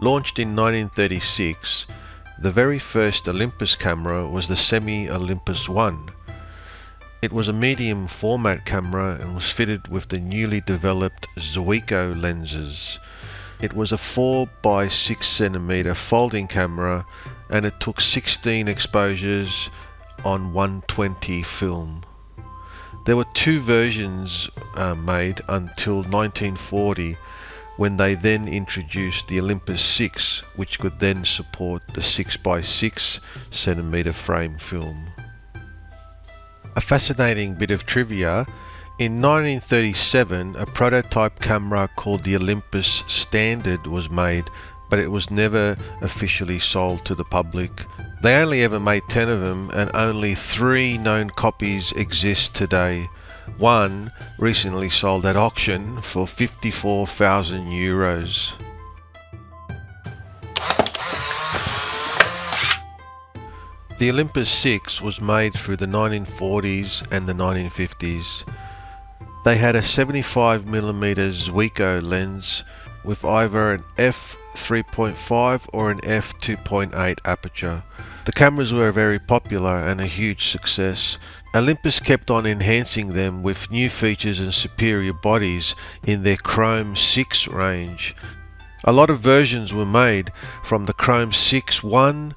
Launched in 1936, the very first Olympus camera was the Semi-Olympus 1. It was a medium format camera and was fitted with the newly developed Zuiko lenses. It was a 4 by 6 cm folding camera and it took 16 exposures on 120 film. There were two versions made until 1940, when they then introduced the Olympus Six, which could then support the 6 by 6 cm frame film. A fascinating bit of trivia: in 1937 a prototype camera called the Olympus Standard was made, but it was never officially sold to the public. They only ever made 10 of them, and only 3 known copies exist today. One recently sold at auction for 54,000 euros. The Olympus Six was made through the 1940s and the 1950s. They had a 75mm Zuiko lens with either an f3.5 or an f2.8 aperture. The cameras were very popular and a huge success. Olympus kept on enhancing them with new features and superior bodies in their Chrome 6 range. A lot of versions were made, from the Chrome 6.1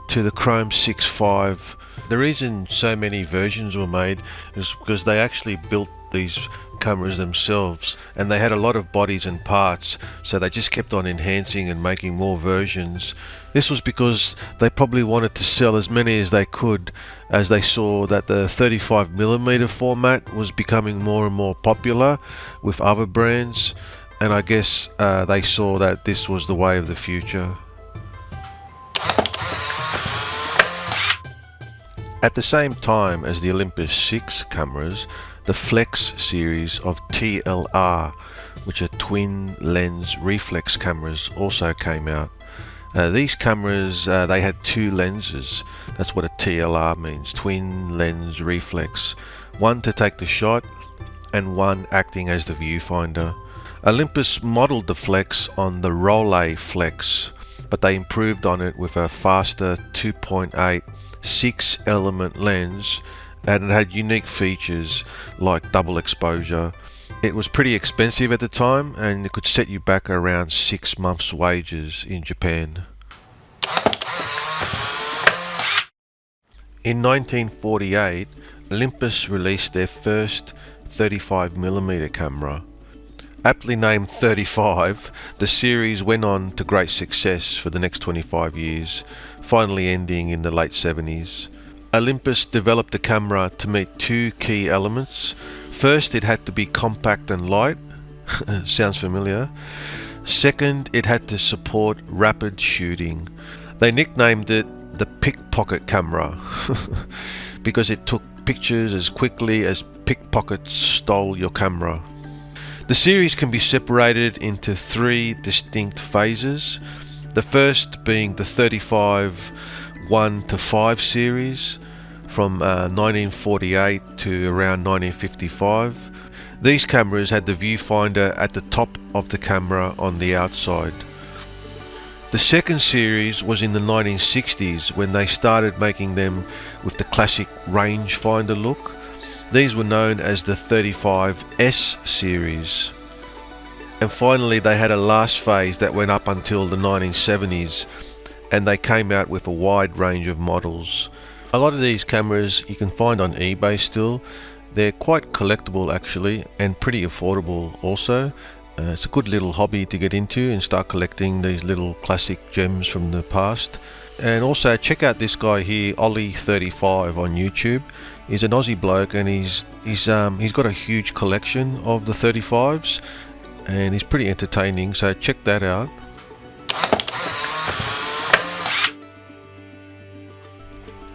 to the Chrome 6.5. The reason so many versions were made is because they actually built these cameras themselves, and they had a lot of bodies and parts, so they just kept on enhancing and making more versions. This was because they probably wanted to sell as many as they could, as they saw that the 35mm format was becoming more and more popular with other brands, and I guess they saw that this was the way of the future. At the same time as the Olympus 6 cameras, the Flex series of TLR, which are twin lens reflex cameras, also came out. These cameras, they had 2 lenses. That's what a TLR means, twin lens reflex. One to take the shot and one acting as the viewfinder. Olympus modelled the Flex on the Rollei Flex, but they improved on it with a faster 2.8 6-element lens, and it had unique features like double exposure. It was pretty expensive at the time, and it could set you back around 6 months' wages in Japan. In 1948, Olympus released their first 35mm camera. Aptly named 35, the series went on to great success for the next 25 years, finally ending in the late 70s. Olympus developed the camera to meet 2 key elements. First, it had to be compact and light. Sounds familiar. Second, it had to support rapid shooting. They nicknamed it the pickpocket camera because it took pictures as quickly as pickpockets stole your camera. The series can be separated into 3 distinct phases. The first being the 35 1-5 series from 1948 to around 1955. These cameras had the viewfinder at the top of the camera on the outside. The second series was in the 1960s, when they started making them with the classic rangefinder look. These were known as the 35S series. And finally they had a last phase that went up until the 1970s, and they came out with a wide range of models. A lot of these cameras you can find on eBay still. They're quite collectible actually, and pretty affordable also. It's a good little hobby to get into and start collecting these little classic gems from the past. And also check out this guy here, Ollie35 on YouTube. He's an Aussie bloke, and he's got a huge collection of the 35s, and he's pretty entertaining, so check that out.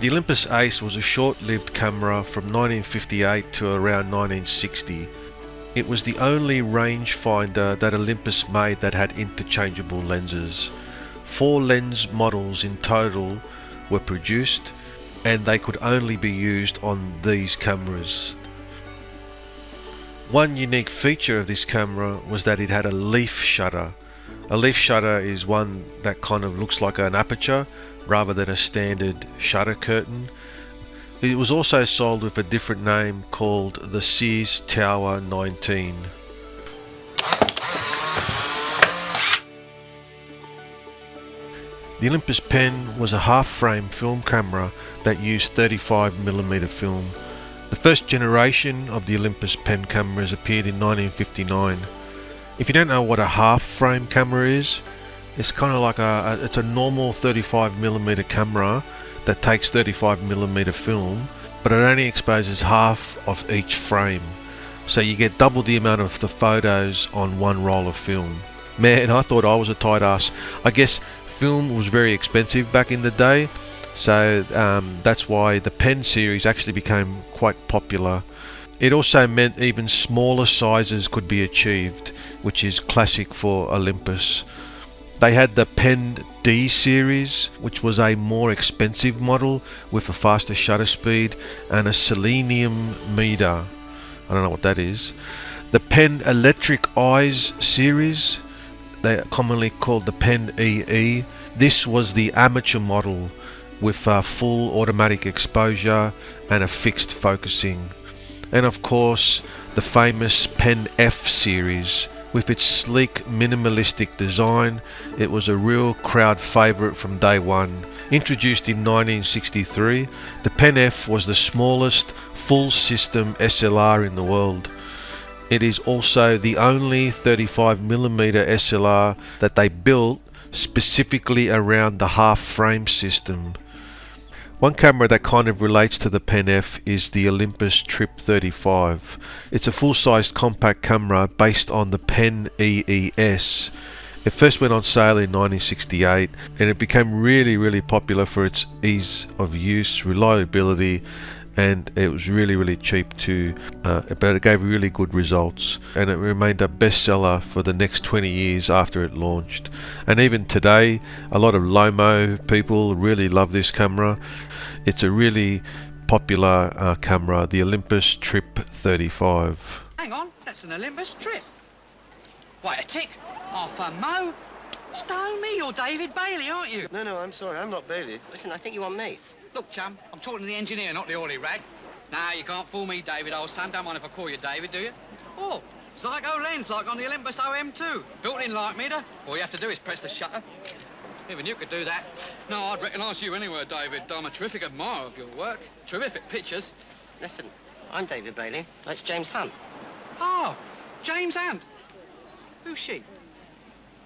The Olympus Ace was a short-lived camera from 1958 to around 1960. It was the only rangefinder that Olympus made that had interchangeable lenses. 4 lens models in total were produced, and they could only be used on these cameras. One unique feature of this camera was that it had a leaf shutter. A leaf shutter is one that kind of looks like an aperture rather than a standard shutter curtain. It was also sold with a different name called the Sears Tower 19. The Olympus Pen was a half-frame film camera that used 35mm film. The first generation of the Olympus Pen cameras appeared in 1959. If you don't know what a half-frame camera is, it's kind of like it's a normal 35mm camera that takes 35mm film, but it only exposes half of each frame. So you get double the amount of the photos on one roll of film. Man, I thought I was a tight ass. I guess film was very expensive back in the day, so that's why the Pen series actually became quite popular. It also meant even smaller sizes could be achieved, which is classic for Olympus. They had the Pen D series, which was a more expensive model with a faster shutter speed and a selenium meter. I don't know what that is. The Pen Electric Eyes series, they are commonly called the Pen EE. This was the amateur model with full automatic exposure and a fixed focusing. And of course the famous Pen F series. With its sleek minimalistic design, it was a real crowd favourite from day one. Introduced in 1963, the Pen F was the smallest full system SLR in the world. It is also the only 35mm SLR that they built specifically around the half frame system. One camera that kind of relates to the Pen F is the Olympus Trip 35. It's a full-sized compact camera based on the Pen EES. It first went on sale in 1968 and it became really popular for its ease of use, reliability, and it was really cheap too, but it gave really good results, and it remained a bestseller for the next 20 years after it launched. And even today, a lot of Lomo people really love this camera. It's a really popular camera, the Olympus Trip 35. Hang on, that's an Olympus Trip. Wait a tick, half a mo. Stone me, you're David Bailey, aren't you? No, I'm sorry, I'm not Bailey. Listen, I think you want me. Look, chum, I'm talking to the engineer, not the oily rag. Nah, you can't fool me, David, old son. Don't mind if I call you David, do you? Oh, Zygo lens, like on the Olympus OM2. Built-in light meter. All you have to do is press the shutter. Even you could do that. No, I'd recognise you anywhere, David. I'm a terrific admirer of your work. Terrific pictures. Listen, I'm David Bailey. That's James Hunt. Oh, James Hunt. Who's she?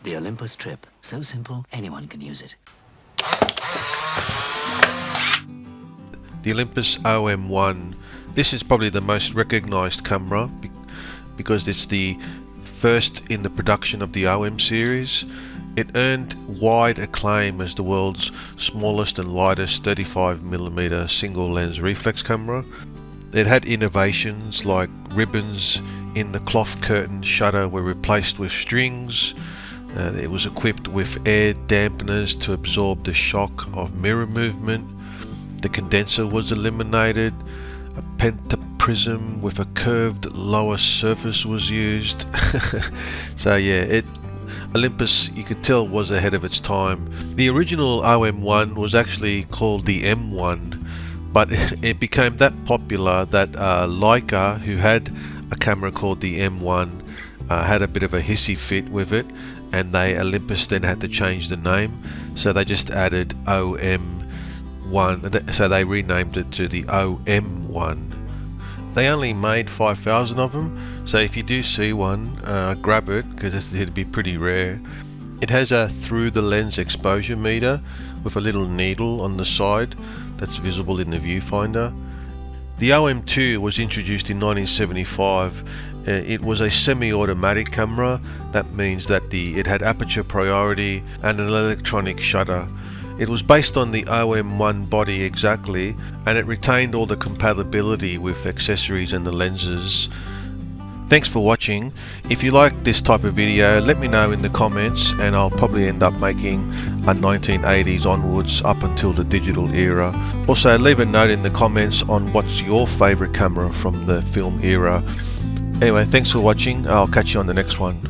The Olympus Trip. So simple, anyone can use it. The Olympus OM1. This is probably the most recognised camera because it's the first in the production of the OM series. It earned wide acclaim as the world's smallest and lightest 35mm single lens reflex camera. It had innovations like ribbons in the cloth curtain shutter were replaced with strings. It was equipped with air dampeners to absorb the shock of mirror movement. The condenser was eliminated. A pentaprism with a curved lower surface was used. So yeah, Olympus, you could tell, was ahead of its time. The original OM1 was actually called the M1, but it became that popular that Leica, who had a camera called the M1, had a bit of a hissy fit with it, and Olympus then had to change the name, so they just added OM1, so they renamed it to the OM1. They only made 5,000 of them, so if you do see one, grab it, because it'd be pretty rare. It has a through the lens exposure meter with a little needle on the side that's visible in the viewfinder. The OM2 was introduced in 1975. It was a semi-automatic camera. That means that it had aperture priority and an electronic shutter. It was based on the OM1 body exactly, and it retained all the compatibility with accessories and the lenses. Thanks for watching. If you like this type of video, let me know in the comments, and I'll probably end up making a 1980s onwards up until the digital era. Also, leave a note in the comments on what's your favourite camera from the film era. Anyway, thanks for watching. I'll catch you on the next one.